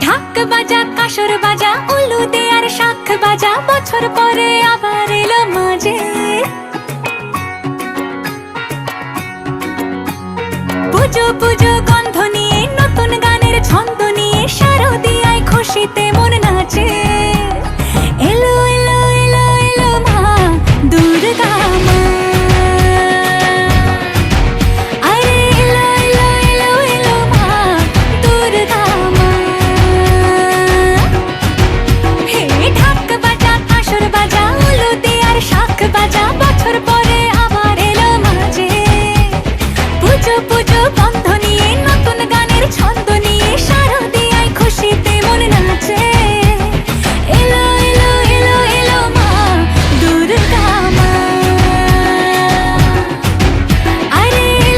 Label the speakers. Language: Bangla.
Speaker 1: ঢাক বাজা কাসর বাজা উলু দে আর শাখ বাজা, বছর পরে আবার এলো মাঝে। পুজো পুজো গন্ধ নিয়ে নতুন গানের ছন্দ নিয়ে শারদিয়ায় খুশিতে